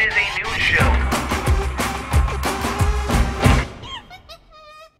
is a news show.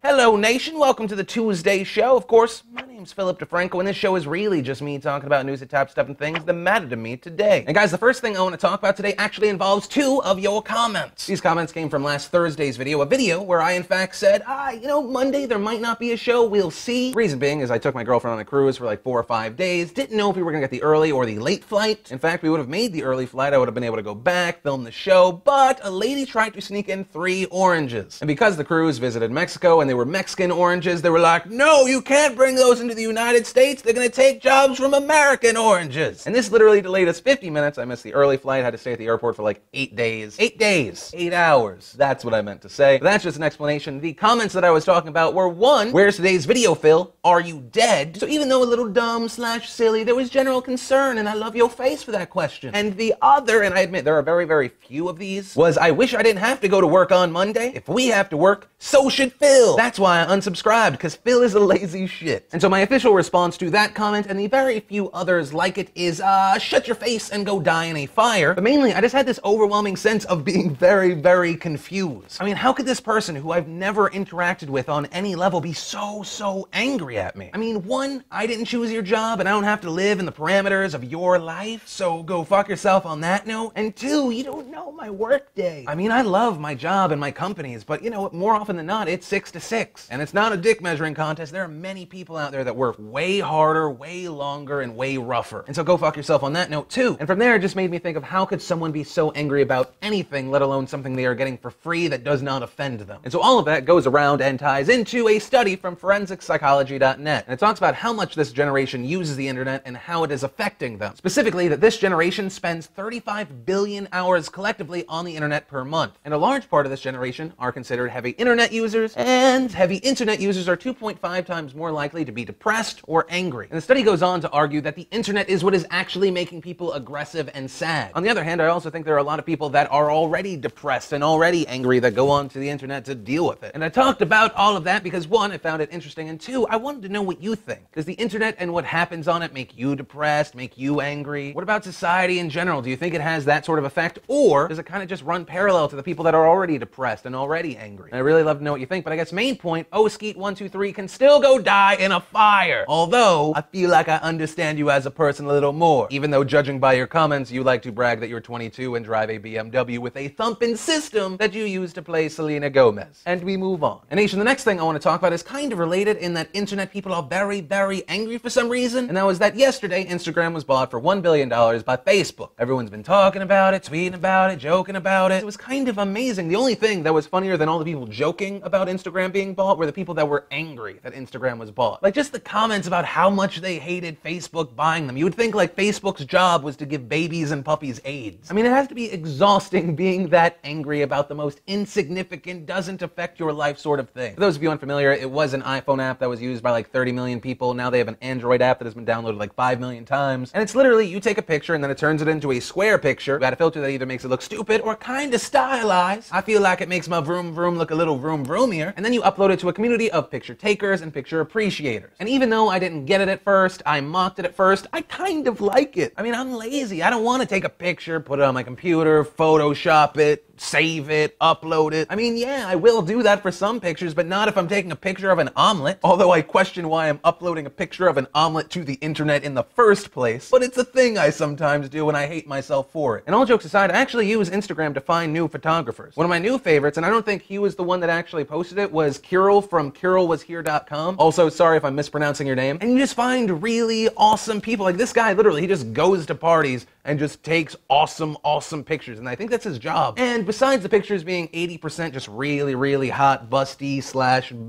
Hello, nation. Welcome to the Tuesday show. Of course, my name's Philip DeFranco, and this show is really just me talking about news, top stuff, and things that matter to me today. And guys, the first thing I want to talk about today actually involves two of your comments. These comments came from last Thursday's video, a video where I, in fact, said, Monday there might not be a show, we'll see. Reason being is I took my girlfriend on a cruise for like 4 or 5 days, didn't know if we were going to get the early or the late flight. In fact, we would have made the early flight, I would have been able to go back, film the show, but a lady tried to sneak in 3 oranges. And because the cruise visited Mexico and they were Mexican oranges, they were like, no, you can't bring those into the United States. They're going to take jobs from American oranges. And this literally delayed us 50 minutes. I missed the early flight, had to stay at the airport for like 8 days. 8 days. 8 hours. That's what I meant to say. But that's just an explanation. The comments that I was talking about were, 1, where's today's video, Phil? Are you dead? So even though a little dumb/silly, there was general concern, and I love your face for that question. And the other, and I admit there are very, very few of these, was I wish I didn't have to go to work on Monday. If we have to work, so should Phil. That's why I unsubscribed, because Phil is a lazy shit. And so my official response to that comment, and the very few others like it, is shut your face and go die in a fire. But mainly, I just had this overwhelming sense of being very, very confused. I mean, how could this person who I've never interacted with on any level be so angry at me? I mean, 1, I didn't choose your job, and I don't have to live in the parameters of your life, so go fuck yourself on that note. And 2, you don't know my work day. I mean, I love my job and my companies, but you know what, more often than not, it's 6 to 6. And it's not a dick measuring contest. There are many people out there that work way harder, way longer, and way rougher. And so go fuck yourself on that note too. And from there, it just made me think of how could someone be so angry about anything, let alone something they are getting for free that does not offend them. And so all of that goes around and ties into a study from forensic-psychology.net. And it talks about how much this generation uses the internet and how it is affecting them. Specifically, that this generation spends 35 billion hours collectively on the internet per month. And a large part of this generation are considered heavy internet users, and heavy internet users are 2.5 times more likely to be depressed or angry. And the study goes on to argue that the internet is what is actually making people aggressive and sad. On the other hand, I also think there are a lot of people that are already depressed and already angry that go onto the internet to deal with it. And I talked about all of that because 1, I found it interesting, and 2, I wanted to know what you think. Does the internet and what happens on it make you depressed, make you angry? What about society in general? Do you think it has that sort of effect, or does it kind of just run parallel to the people that are already depressed and already angry? And I really love to know what you think, but I guess main point, Skeet123 can still go die in a fire. Although, I feel like I understand you as a person a little more. Even though, judging by your comments, you like to brag that you're 22 and drive a BMW with a thumping system that you use to play Selena Gomez. And we move on. And Nation, the next thing I want to talk about is kind of related in that internet people are very, very angry for some reason. And that was that yesterday, Instagram was bought for $1 billion by Facebook. Everyone's been talking about it, tweeting about it, joking about it. It was kind of amazing. The only thing that was funnier than all the people joking about Instagram being bought were the people that were angry that Instagram was bought. Like, just the comments about how much they hated Facebook buying them. You would think like Facebook's job was to give babies and puppies AIDS. I mean, it has to be exhausting being that angry about the most insignificant, doesn't affect your life sort of thing. For those of you unfamiliar, it was an iPhone app that was used by like 30 million people. Now they have an Android app that has been downloaded like 5 million times. And it's literally, you take a picture and then it turns it into a square picture. You got a filter that either makes it look stupid or kind of stylized. I feel like it makes my vroom vroom look a little vroom vroomier. And then you upload it to a community of picture takers and picture appreciators. And even though I didn't get it at first, I mocked it at first, I kind of like it. I mean, I'm lazy. I don't want to take a picture, put it on my computer, Photoshop it, save it, upload it. I mean, yeah, I will do that for some pictures, but not if I'm taking a picture of an omelet. Although I question why I'm uploading a picture of an omelet to the internet in the first place. But it's a thing I sometimes do and I hate myself for it. And all jokes aside, I actually use Instagram to find new photographers. One of my new favorites, and I don't think he was the one that actually posted it, was Kirill from KirillWasHere.com. Also, sorry if I'm mispronouncing your name. And you just find really awesome people. Like this guy, literally, he just goes to parties and just takes awesome pictures. And I think that's his job. And besides the pictures being 80% just really hot, busty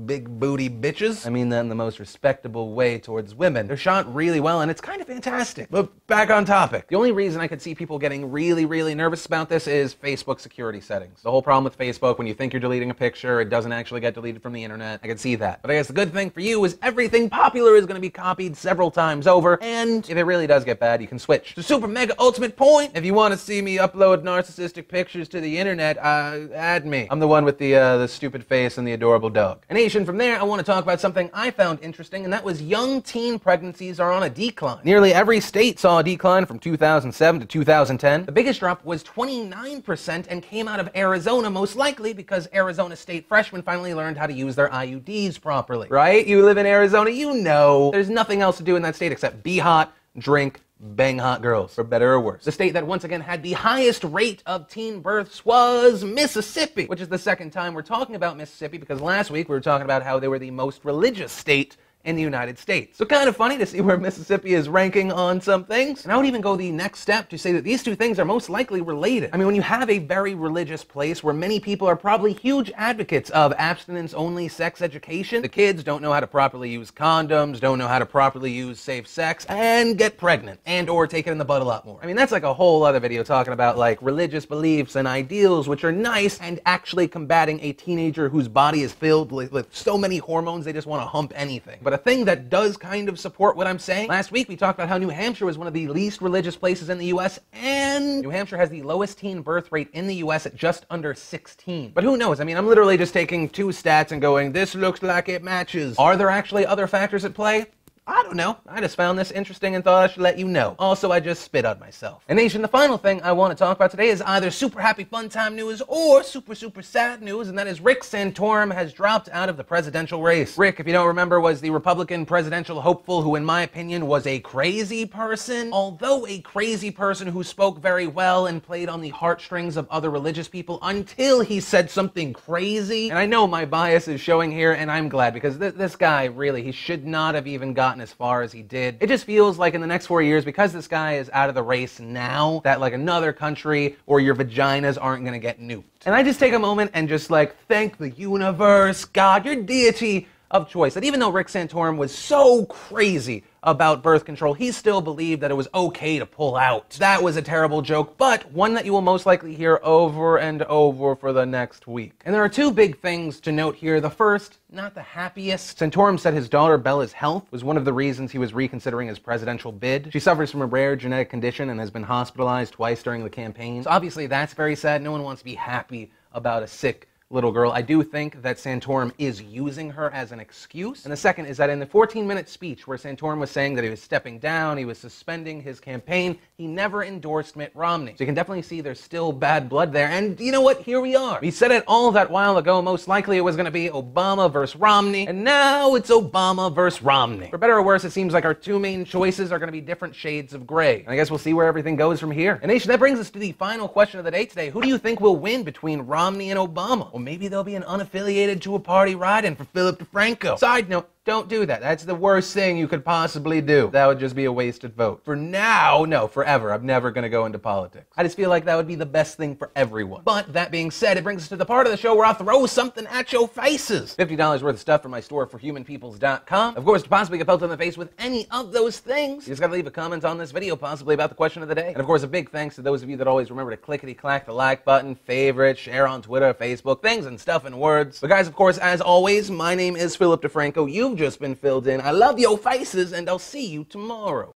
/ big booty bitches, I mean that in the most respectable way towards women, they're shot really well and it's kind of fantastic. But back on topic. The only reason I could see people getting really nervous about this is Facebook security settings. The whole problem with Facebook, when you think you're deleting a picture, it doesn't actually get deleted from the internet. I can see that. But I guess the good thing for you is everything popular is going to be copied several times over, and if it really does get bad, you can switch to super mega ultimate point. If you want to see me upload narcissistic pictures to the internet, add me. I'm the one with the stupid face and the adorable dog. And Nation, from there, I want to talk about something I found interesting, and that was young teen pregnancies are on a decline. Nearly every state saw a decline from 2007 to 2010. The biggest drop was 29% and came out of Arizona, most likely because Arizona State freshmen finally learned how to use their IUDs properly. Right? You live in Arizona, you know. There's nothing else to do in that state except be hot, drink, bang hot girls, for better or worse. The state that once again had the highest rate of teen births was Mississippi, which is the second time we're talking about Mississippi because last week we were talking about how they were the most religious state in the United States. So kind of funny to see where Mississippi is ranking on some things. And I would even go the next step to say that these two things are most likely related. I mean, when you have a very religious place where many people are probably huge advocates of abstinence-only sex education, the kids don't know how to properly use condoms, don't know how to properly use safe sex, and get pregnant, and or take it in the butt a lot more. I mean, that's like a whole other video talking about like religious beliefs and ideals, which are nice, and actually combating a teenager whose body is filled with so many hormones they just want to hump anything. But a thing that does kind of support what I'm saying, last week we talked about how New Hampshire was one of the least religious places in the US, and New Hampshire has the lowest teen birth rate in the US at just under 16. But who knows? I mean, I'm literally just taking two stats and going, this looks like it matches. Are there actually other factors at play? I don't know. I just found this interesting and thought I should let you know. Also, I just spit on myself. And Nation, the final thing I want to talk about today is either super happy fun time news or super sad news, and that is Rick Santorum has dropped out of the presidential race. Rick, if you don't remember, was the Republican presidential hopeful who, in my opinion, was a crazy person. Although a crazy person who spoke very well and played on the heartstrings of other religious people until he said something crazy. And I know my bias is showing here, and I'm glad, because this guy, really, he should not have even gotten as far as he did. It just feels like in the next 4 years, because this guy is out of the race now, that like another country or your vaginas aren't gonna get nuked. And I just take a moment and just like thank the universe, God, your deity of choice, that even though Rick Santorum was so crazy about birth control, he still believed that it was okay to pull out. That was a terrible joke, but one that you will most likely hear over and over for the next week. And there are two big things to note here. The first, not the happiest. Santorum said his daughter Bella's health was one of the reasons he was reconsidering his presidential bid. She suffers from a rare genetic condition and has been hospitalized twice during the campaign. So obviously that's very sad. No one wants to be happy about a sick little girl. I do think that Santorum is using her as an excuse. And the second is that in the 14-minute speech where Santorum was saying that he was stepping down, he was suspending his campaign, he never endorsed Mitt Romney. So you can definitely see there's still bad blood there. And you know what? Here we are. We said it all that while ago. Most likely it was going to be Obama versus Romney. And now it's Obama versus Romney. For better or worse, it seems like our two main choices are going to be different shades of gray. And I guess we'll see where everything goes from here. And Nation, that brings us to the final question of the day today. Who do you think will win between Romney and Obama? Well, maybe there'll be an unaffiliated to a party ride-in for Philip DeFranco. Side note, don't do that. That's the worst thing you could possibly do. That would just be a wasted vote. For now, no, forever. I'm never going to go into politics. I just feel like that would be the best thing for everyone. But that being said, it brings us to the part of the show where I'll throw something at your faces. $50 worth of stuff from my store for humanpeoples.com. Of course, to possibly get pelted in the face with any of those things, you just got to leave a comment on this video, possibly about the question of the day. And of course, a big thanks to those of you that always remember to clickety-clack the like button, favorite, share on Twitter, Facebook, things and stuff and words. But guys, of course, as always, my name is Philip DeFranco. You've just been filled in. I love your faces, and I'll see you tomorrow.